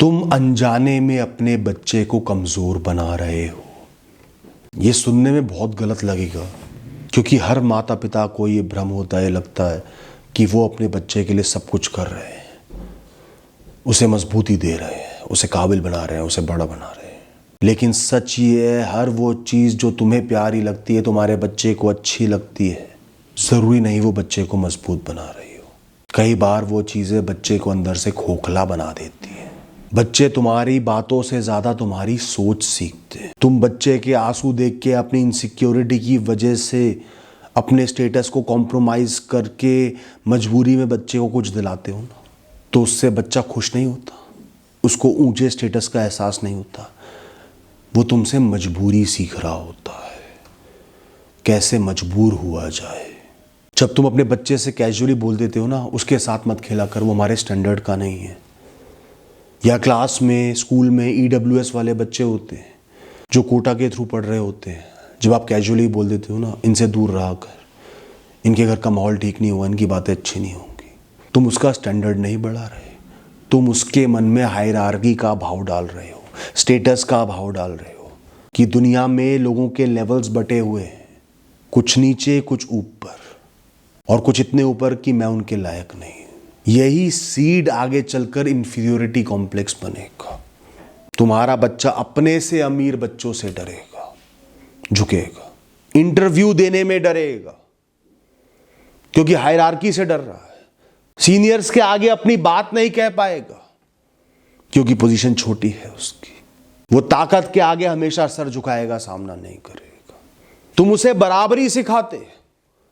तुम अनजाने में अपने बच्चे को कमज़ोर बना रहे हो। ये सुनने में बहुत गलत लगेगा, क्योंकि हर माता पिता को ये भ्रम होता है, लगता है कि वो अपने बच्चे के लिए सब कुछ कर रहे हैं, उसे मजबूती दे रहे हैं, उसे काबिल बना रहे हैं, उसे बड़ा बना रहे हैं। लेकिन सच ये है, हर वो चीज़ जो तुम्हें प्यारी लगती है, तुम्हारे बच्चे को अच्छी लगती है, ज़रूरी नहीं वो बच्चे को मजबूत बना रही हो। कई बार वो चीज़ें बच्चे को अंदर से खोखला बना देती है। बच्चे तुम्हारी बातों से ज़्यादा तुम्हारी सोच सीखते हैं। तुम बच्चे के आंसू देख के अपनी इनसिक्योरिटी की वजह से अपने स्टेटस को कॉम्प्रोमाइज़ करके मजबूरी में बच्चे को कुछ दिलाते हो ना, तो उससे बच्चा खुश नहीं होता, उसको ऊंचे स्टेटस का एहसास नहीं होता। वो तुमसे मजबूरी सीख रहा होता है, कैसे मजबूर हुआ जाए। जब तुम अपने बच्चे से कैजुअली बोल देते हो ना, उसके साथ मत खेला कर, वो हमारे स्टैंडर्ड का नहीं है। या क्लास में, स्कूल में EWS वाले बच्चे होते हैं जो कोटा के थ्रू पढ़ रहे होते हैं, जब आप कैजुअली बोल देते हो ना, इनसे दूर रहा कर, इनके घर का माहौल ठीक नहीं हुआ, इनकी बातें अच्छी नहीं होंगी, तुम उसका स्टैंडर्ड नहीं बढ़ा रहे, तुम उसके मन में हायरार्की का भाव डाल रहे हो, स्टेटस का भाव डाल रहे हो कि दुनिया में लोगों के लेवल्स बटे हुए हैं, कुछ नीचे कुछ ऊपर, और कुछ इतने ऊपर कि मैं उनके लायक नहीं। यही सीड आगे चलकर इंफीरियोरिटी कॉम्प्लेक्स बनेगा। तुम्हारा बच्चा अपने से अमीर बच्चों से डरेगा, झुकेगा, इंटरव्यू देने में डरेगा, क्योंकि हायरार्की से डर रहा है। सीनियर्स के आगे अपनी बात नहीं कह पाएगा, क्योंकि पोजीशन छोटी है उसकी। वो ताकत के आगे हमेशा सर झुकाएगा, सामना नहीं करेगा। तुम उसे बराबरी सिखाते,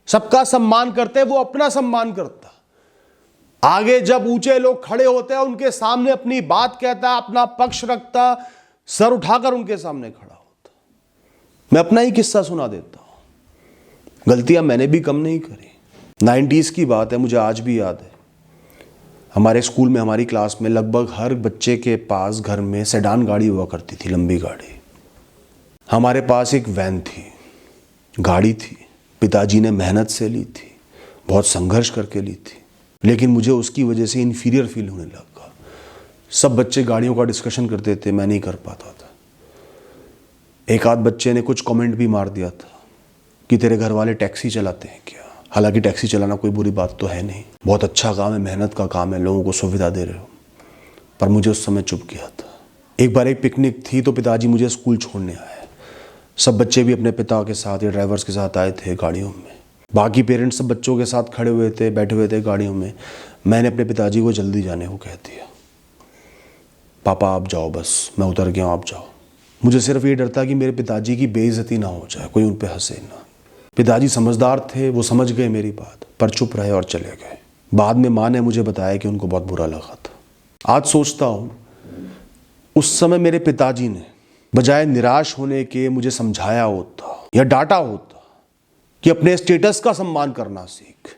सबका सम्मान करते, वो अपना सम्मान करता। आगे जब ऊंचे लोग खड़े होते हैं, उनके सामने अपनी बात कहता, अपना पक्ष रखता, सर उठाकर उनके सामने खड़ा होता। मैं अपना ही किस्सा सुना देता हूं, गलतियां मैंने भी कम नहीं करी। 90s की बात है, मुझे आज भी याद है। हमारे स्कूल में, हमारी क्लास में लगभग हर बच्चे के पास घर में सेडान गाड़ी हुआ करती थी, लंबी गाड़ी। हमारे पास एक वैन थी, गाड़ी थी, पिताजी ने मेहनत से ली थी, बहुत संघर्ष करके ली थी, लेकिन मुझे उसकी वजह से इन्फीरियर फील होने लगा। सब बच्चे गाड़ियों का डिस्कशन करते थे, मैं नहीं कर पाता था। एक आध बच्चे ने कुछ कमेंट भी मार दिया था कि तेरे घर वाले टैक्सी चलाते हैं क्या। हालांकि टैक्सी चलाना कोई बुरी बात तो है नहीं, बहुत अच्छा काम है, मेहनत का काम है, लोगों को सुविधा दे रहे हो। पर मुझे उस समय चुप किया था। एक बार एक पिकनिक थी, तो पिताजी मुझे स्कूल छोड़ने आए। सब बच्चे भी अपने पिता के साथ या ड्राइवर्स के साथ आए थे गाड़ियों में। बाकी पेरेंट्स सब बच्चों के साथ खड़े हुए थे, बैठे हुए थे गाड़ियों में। मैंने अपने पिताजी को जल्दी जाने को कह दिया, पापा आप जाओ, बस मैं उतर गया हूँ, आप जाओ। मुझे सिर्फ ये डर था कि मेरे पिताजी की बेइज्जती ना हो जाए, कोई उन पे हंसे ना। पिताजी समझदार थे, वो समझ गए मेरी बात, पर चुप रहे और चले गए। बाद में माँ ने मुझे बताया कि उनको बहुत बुरा लगा था। आज सोचता हूँ, उस समय मेरे पिताजी ने बजाय निराश होने के मुझे समझाया होता या डांटा होता कि अपने स्टेटस का सम्मान करना सीख।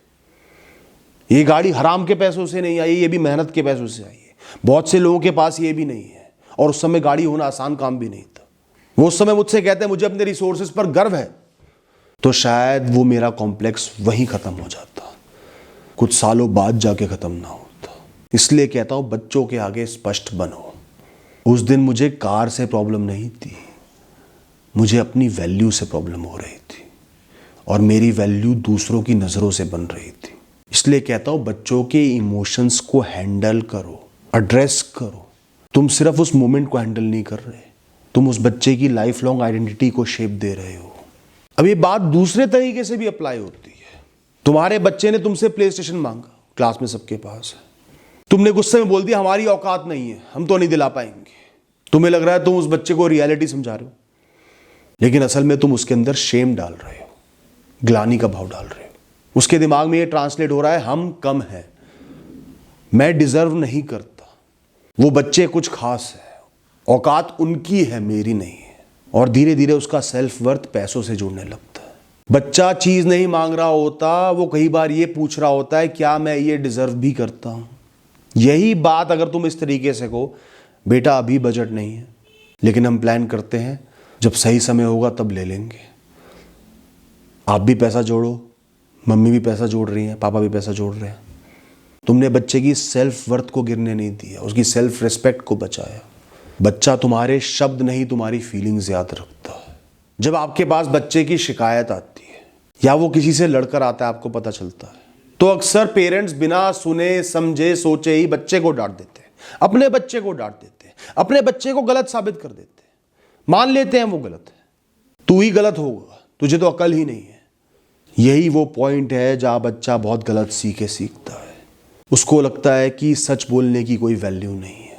ये गाड़ी हराम के पैसों से नहीं आई, ये भी मेहनत के पैसों से आई है। बहुत से लोगों के पास ये भी नहीं है, और उस समय गाड़ी होना आसान काम भी नहीं था। वो उस समय मुझसे कहते हैं मुझे अपने रिसोर्सेज पर गर्व है, तो शायद वो मेरा कॉम्प्लेक्स वहीं खत्म हो जाता, कुछ सालों बाद जाके खत्म ना होता। इसलिए कहता हूं, बच्चों के आगे स्पष्ट बनो। उस दिन मुझे कार से प्रॉब्लम नहीं थी, मुझे अपनी वैल्यू से प्रॉब्लम हो रही थी, और मेरी वैल्यू दूसरों की नज़रों से बन रही थी। इसलिए कहता हूं, बच्चों के इमोशंस को हैंडल करो, एड्रेस करो। तुम सिर्फ उस मोमेंट को हैंडल नहीं कर रहे, तुम उस बच्चे की लाइफ लॉन्ग आइडेंटिटी को शेप दे रहे हो। अब ये बात दूसरे तरीके से भी अप्लाई होती है। तुम्हारे बच्चे ने तुमसे प्ले स्टेशन मांगा, क्लास में सबके पास है, तुमने गुस्से में बोल दिया हमारी औकात नहीं है, हम तो नहीं दिला पाएंगे। तुम्हें लग रहा है तुम उस बच्चे को रियलिटी समझा रहे हो, लेकिन असल में तुम उसके अंदर शेम डाल रहे हो, ग्लानि का भाव डाल रहे हो। उसके दिमाग में ये ट्रांसलेट हो रहा है, हम कम हैं, मैं डिजर्व नहीं करता, वो बच्चे कुछ खास है, औकात उनकी है, मेरी नहीं है। और धीरे धीरे उसका सेल्फ वर्थ पैसों से जुड़ने लगता है। बच्चा चीज नहीं मांग रहा होता, वो कई बार ये पूछ रहा होता है, क्या मैं ये डिजर्व भी करता हूं। यही बात अगर तुम इस तरीके से कहो, बेटा अभी बजट नहीं है, लेकिन हम प्लान करते हैं, जब सही समय होगा तब ले लेंगे। आप भी पैसा जोड़ो, मम्मी भी पैसा जोड़ रही है, पापा भी पैसा जोड़ रहे हैं, तुमने बच्चे की सेल्फ वर्थ को गिरने नहीं दिया, उसकी सेल्फ रिस्पेक्ट को बचाया। बच्चा तुम्हारे शब्द नहीं, तुम्हारी फीलिंग्स याद रखता है। जब आपके पास बच्चे की शिकायत आती है या वो किसी से लड़कर आता है, आपको पता चलता है, तो अक्सर पेरेंट्स बिना सुने समझे सोचे ही बच्चे को डांट देते हैं, अपने बच्चे को डांट देते हैं, अपने बच्चे को गलत साबित कर देते हैं, मान लेते हैं वो गलत है, तू ही गलत होगा, तुझे तो अकल ही नहीं है। यही वो पॉइंट है जहां बच्चा बहुत गलत सीखता है। उसको लगता है कि सच बोलने की कोई वैल्यू नहीं है,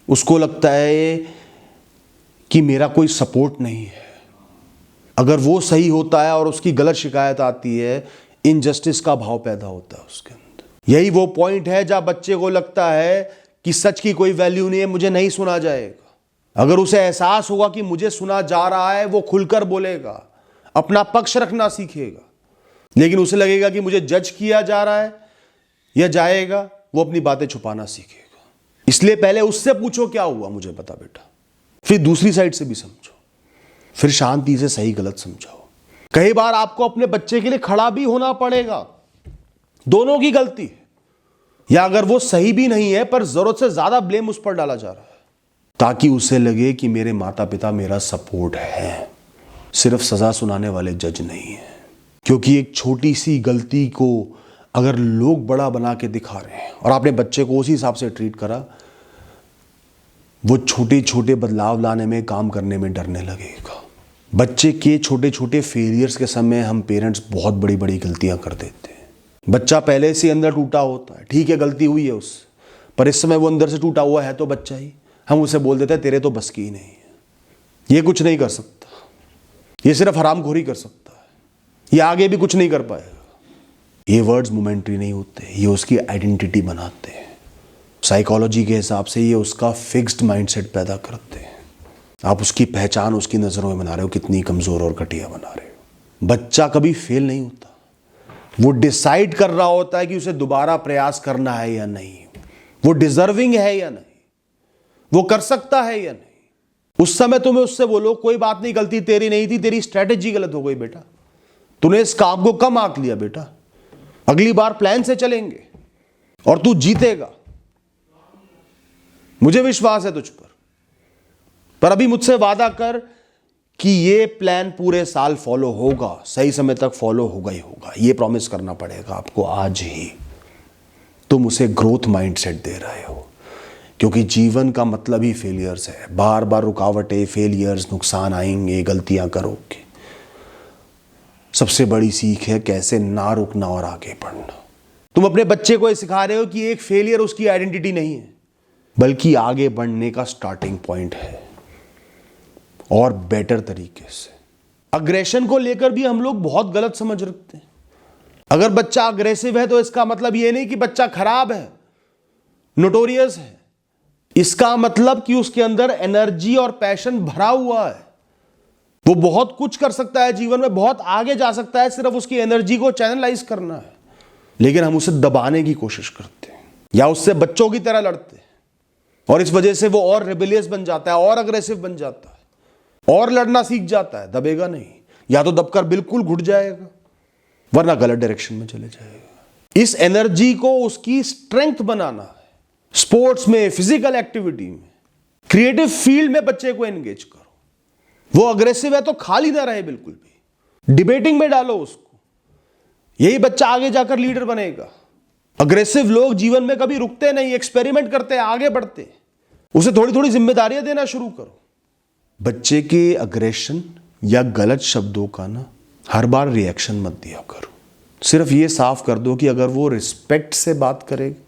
उसको लगता है कि मेरा कोई सपोर्ट नहीं है। अगर वो सही होता है और उसकी गलत शिकायत आती है, इनजस्टिस का भाव पैदा होता है उसके अंदर। यही वो पॉइंट है जहां बच्चे को लगता है कि सच की कोई वैल्यू नहीं है, मुझे नहीं सुना जाएगा। अगर उसे एहसास होगा कि मुझे सुना जा रहा है, वो खुलकर बोलेगा, अपना पक्ष रखना सीखेगा। लेकिन उसे लगेगा कि मुझे जज किया जा रहा है या जाएगा, वो अपनी बातें छुपाना सीखेगा। इसलिए पहले उससे पूछो क्या हुआ, मुझे बता बेटा, फिर दूसरी साइड से भी समझो, फिर शांति से सही गलत समझाओ। कई बार आपको अपने बच्चे के लिए खड़ा भी होना पड़ेगा, दोनों की गलती है, या अगर वो सही भी नहीं है पर जरूरत से ज्यादा ब्लेम उस पर डाला जा रहा है, ताकि उसे लगे कि मेरे माता पिता मेरा सपोर्ट है, सिर्फ सजा सुनाने वाले जज नहीं है। क्योंकि एक छोटी सी गलती को अगर लोग बड़ा बना के दिखा रहे हैं और आपने बच्चे को उसी हिसाब से ट्रीट करा, वो छोटे छोटे बदलाव लाने में, काम करने में डरने लगेगा। बच्चे के छोटे छोटे फेलियर्स के समय हम पेरेंट्स बहुत बड़ी बड़ी गलतियां कर देते हैं। बच्चा पहले से अंदर टूटा होता है, ठीक है गलती हुई है उससे, पर इस समय वो अंदर से टूटा हुआ है तो बच्चा ही, हम उसे बोल देते हैं तेरे तो बस की ही नहीं है, ये कुछ नहीं कर सकता, ये सिर्फ हरामखोरी कर सकता है, ये आगे भी कुछ नहीं कर पाएगा। ये वर्ड्स मोमेंटरी नहीं होते, ये उसकी आइडेंटिटी बनाते हैं। साइकोलॉजी के हिसाब से ये उसका फिक्स्ड माइंडसेट पैदा करते हैं। आप उसकी पहचान उसकी नज़रों में बना रहे हो, कितनी कमज़ोर और घटिया बना रहे हो। बच्चा कभी फेल नहीं होता, वो डिसाइड कर रहा होता है कि उसे दोबारा प्रयास करना है या नहीं, वो डिजर्विंग है या नहीं, वो कर सकता है या नहीं। उस समय तुम्हें उससे बोलो कोई बात नहीं, गलती तेरी नहीं थी, तेरी स्ट्रैटेजी गलत हो गई बेटा, तूने इस काम को कम आंक लिया बेटा, अगली बार प्लान से चलेंगे और तू जीतेगा, मुझे विश्वास है तुझ पर अभी मुझसे वादा कर कि ये प्लान पूरे साल फॉलो होगा, सही समय तक फॉलो होगा ही होगा, ये प्रॉमिस करना पड़ेगा आपको आज ही। तुम उसे ग्रोथ माइंडसेट दे रहे हो, क्योंकि जीवन का मतलब ही फेलियर्स है। बार बार रुकावटें, फेलियर्स, नुकसान आएंगे, गलतियां करोगे। सबसे बड़ी सीख है कैसे ना रुकना और आगे बढ़ना। तुम अपने बच्चे को ये सिखा रहे हो कि एक फेलियर उसकी आइडेंटिटी नहीं है, बल्कि आगे बढ़ने का स्टार्टिंग पॉइंट है, और बेटर तरीके से। अग्रेशन को लेकर भी हम लोग बहुत गलत समझ रखते हैं। अगर बच्चा अग्रेसिव है तो इसका मतलब यह नहीं कि बच्चा खराब है, नोटोरियस है। इसका मतलब कि उसके अंदर एनर्जी और पैशन भरा हुआ है, वो बहुत कुछ कर सकता है जीवन में, बहुत आगे जा सकता है, सिर्फ उसकी एनर्जी को चैनलाइज करना है। लेकिन हम उसे दबाने की कोशिश करते हैं या उससे बच्चों की तरह लड़ते हैं, और इस वजह से वो और रेबेलियस बन जाता है, और अग्रेसिव बन जाता है, और लड़ना सीख जाता है। दबेगा नहीं, या तो दबकर बिल्कुल घुट जाएगा, वरना गलत डायरेक्शन में चले जाएगा। इस एनर्जी को उसकी स्ट्रेंथ बनाना है। स्पोर्ट्स में, फिजिकल एक्टिविटी में, क्रिएटिव फील्ड में बच्चे को एंगेज करो। वो अग्रेसिव है तो खाली ना रहे बिल्कुल भी, डिबेटिंग में डालो उसको, यही बच्चा आगे जाकर लीडर बनेगा। अग्रेसिव लोग जीवन में कभी रुकते नहीं, एक्सपेरिमेंट करते हैं, आगे बढ़ते हैं। उसे थोड़ी थोड़ी जिम्मेदारियां देना शुरू करो। बच्चे के अग्रेशन या गलत शब्दों का ना हर बार रिएक्शन मत दिया करो। सिर्फ ये साफ कर दो कि अगर वो रिस्पेक्ट से बात करेगा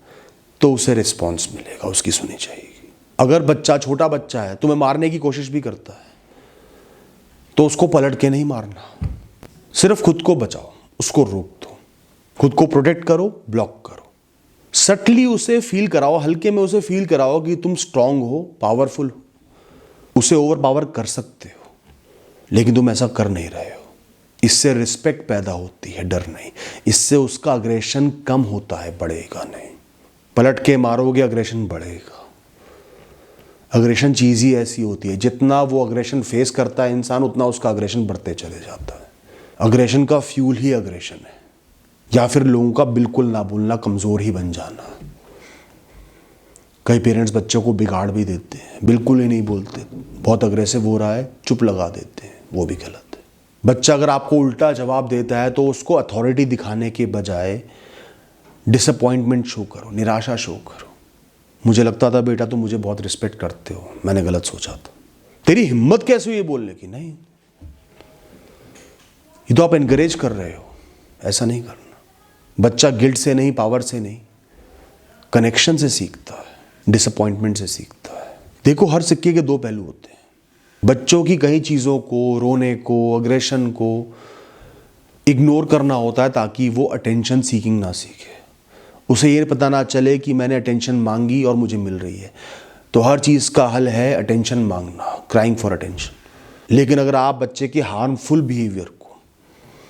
तो उसे रिस्पॉन्स मिलेगा, उसकी सुनी जाएगी। अगर बच्चा, छोटा बच्चा है, तुम्हें मारने की कोशिश भी करता है, तो उसको पलट के नहीं मारना, सिर्फ खुद को बचाओ, उसको रोक दो, खुद को प्रोटेक्ट करो, ब्लॉक करो। सटली उसे फील कराओ, हल्के में उसे फील कराओ कि तुम स्ट्रांग हो, पावरफुल हो, उसे ओवर पावर कर सकते हो, लेकिन तुम ऐसा कर नहीं रहे हो। इससे रिस्पेक्ट पैदा होती है, डर नहीं। इससे उसका अग्रेशन कम होता है, बढ़ेगा नहीं। पलट के मारोगे, अग्रेशन बढ़ेगा। अग्रेशन चीज ही ऐसी होती है, जितना वो अग्रेशन फेस करता है इंसान, उतना उसका अग्रेशन बढ़ते चले जाता है। अग्रेशन का फ्यूल ही अग्रेशन है। या फिर लोगों का बिल्कुल ना बोलना, कमज़ोर ही बन जाना। कई पेरेंट्स बच्चों को बिगाड़ भी देते हैं, बिल्कुल ही नहीं बोलते, बहुत अग्रेसिव हो रहा है चुप लगा देते हैं, वो भी गलत है। बच्चा अगर आपको उल्टा जवाब देता है तो उसको अथॉरिटी दिखाने के बजाय डिसअपॉइंटमेंट शो करो, निराशा शो करो। मुझे लगता था बेटा तुम मुझे बहुत रिस्पेक्ट करते हो, मैंने गलत सोचा था, तेरी हिम्मत कैसे हुई ये बोलने की। नहीं, ये तो आप एनकरेज कर रहे हो, ऐसा नहीं करना। बच्चा गिल्ट से नहीं, पावर से नहीं, कनेक्शन से सीखता है, डिसअपॉइंटमेंट से सीखता है। देखो, हर सिक्के के दो पहलू होते हैं। बच्चों की कई चीज़ों को, रोने को, अग्रेशन को इग्नोर करना होता है ताकि वो अटेंशन सीकिंग ना सीखे। उसे ये पता ना चले कि मैंने अटेंशन मांगी और मुझे मिल रही है। तो हर चीज़ का हल है अटेंशन मांगना, क्राइंग फॉर अटेंशन। लेकिन अगर आप बच्चे के हार्मफुल बिहेवियर को,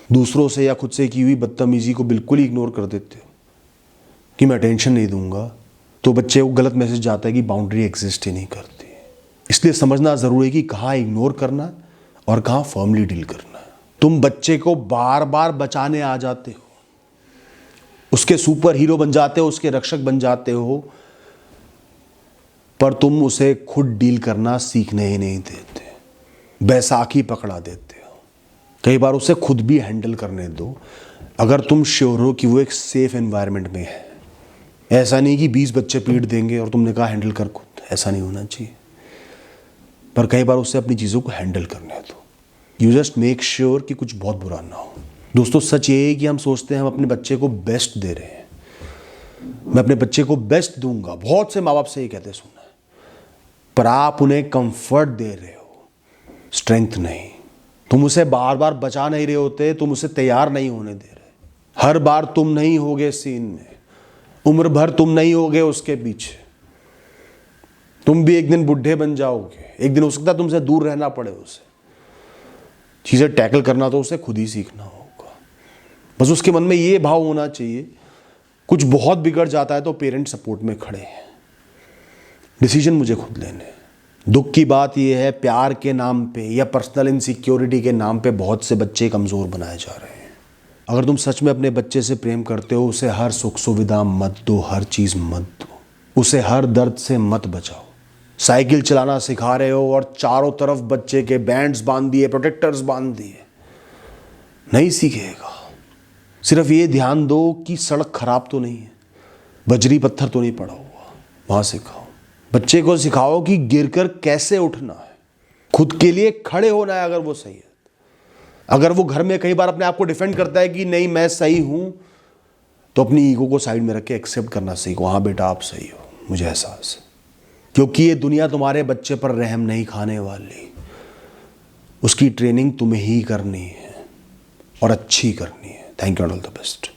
दूसरों से या खुद से की हुई बदतमीजी को बिल्कुल ही इग्नोर कर देते हो कि मैं अटेंशन नहीं दूंगा, तो बच्चे को गलत मैसेज जाता है कि बाउंड्री एग्जिस्ट ही नहीं करती। इसलिए समझना ज़रूरी है कि कहाँ इग्नोर करना और कहाँ फर्मली डील करना है। तुम बच्चे को बार बार बचाने आ जाते हो, उसके सुपर हीरो बन जाते हो, उसके रक्षक बन जाते हो, पर तुम उसे खुद डील करना सीखने ही नहीं देते, बैसाखी पकड़ा देते हो। कई बार उसे खुद भी हैंडल करने दो, अगर तुम श्योर हो कि वो एक सेफ एनवायरनमेंट में है। ऐसा नहीं कि 20 बच्चे पीट देंगे और तुमने कहा हैंडल कर खुद, ऐसा नहीं होना चाहिए। पर कई बार उससे अपनी चीज़ों को हैंडल करने दो। यू जस्ट मेक श्योर कि कुछ बहुत बुरा ना हो। दोस्तों, सच ये है कि हम सोचते हैं हम अपने बच्चे को बेस्ट दे रहे हैं, मैं अपने बच्चे को बेस्ट दूंगा, बहुत से माँ बाप से ये कहते सुना है, पर आप उन्हें कंफर्ट दे रहे हो, स्ट्रेंथ नहीं। तुम उसे बार बार बचा नहीं रहे होते, तुम उसे तैयार नहीं होने दे रहे। हर बार तुम नहीं होगे सीन में, उम्र भर तुम नहीं होगे उसके पीछे। तुम भी एक दिन बुढ़े बन जाओगे, एक दिन हो सकता है तुमसे दूर रहना पड़े उसे। चीज़ें टैकल करना तो उसे खुद ही सीखना होगा। बस उसके मन में ये भाव होना चाहिए, कुछ बहुत बिगड़ जाता है तो पेरेंट सपोर्ट में खड़े हैं, डिसीजन मुझे खुद लेने हैं। दुख की बात यह है, प्यार के नाम पे या पर्सनल इनसिक्योरिटी के नाम पे बहुत से बच्चे कमज़ोर बनाए जा रहे हैं। अगर तुम सच में अपने बच्चे से प्रेम करते हो, उसे हर सुख सुविधा मत दो, हर चीज़ मत दो, उसे हर दर्द से मत बचाओ। साइकिल चलाना सिखा रहे हो और चारों तरफ बच्चे के बैंड्स बांध दिए, प्रोटेक्टर्स बांध दिए, नहीं सीखेगा। सिर्फ ये ध्यान दो कि सड़क खराब तो नहीं है, बजरी पत्थर तो नहीं पड़ा हुआ, वहाँ सिखाओ। बच्चे को सिखाओ कि गिरकर कैसे उठना है, खुद के लिए खड़े होना है अगर वो सही है। अगर वो घर में कई बार अपने आप को डिफेंड करता है कि नहीं मैं सही हूं, तो अपनी ईगो को साइड में रख के एक्सेप्ट करना सीखो। हाँ बेटा आप सही हो, मुझे एहसास है, क्योंकि ये दुनिया तुम्हारे बच्चे पर रहम नहीं खाने वाली। उसकी ट्रेनिंग तुम्हें ही करनी है और अच्छी करनी है। Thank you, all the best.